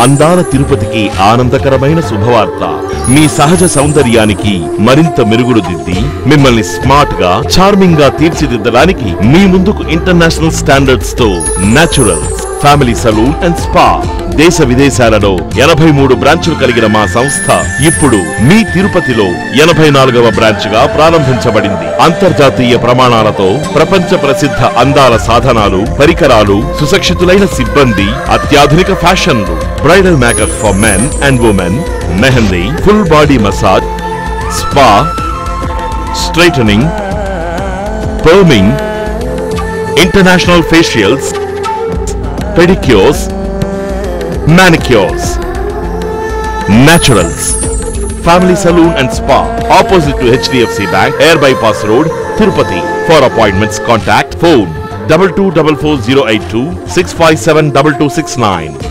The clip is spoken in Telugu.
అందాల తిరుపతికి ఆనందకరమైన శుభవార్త. మీ సహజ సౌందర్యానికి మరింత మెరుగులు దిద్ది మిమ్మల్ని స్మార్ట్ గా, చార్మింగ్ గా తీర్చిదిద్దడానికి మీ ముందుకు ఇంటర్నేషనల్ స్టాండర్డ్స్ తో Naturals family salon and spa. దేశ విదేశాలలో 83 బ్రాంచులు కలిగిన మా సంస్థ ఇప్పుడు మీ తిరుపతిలో 84వ బ్రాంచ్ గా ప్రారంభించబడింది. అంతర్జాతీయ ప్రమాణాలతో ప్రపంచ ప్రసిద్ధ అందాల సాధనాలు, పరికరాలు, సుశిక్షితులైన సిబ్బంది, అత్యాధునిక ఫ్యాషన్లు, bridal makeup for men and women, mehndi, full body massage, spa, straightening, perming, international facials, pedicures, manicures, naturals, family saloon and spa, opposite to HDFC Bank, Air Bypass Road, Tirupati. For appointments, contact phone 2244 082 657 2269.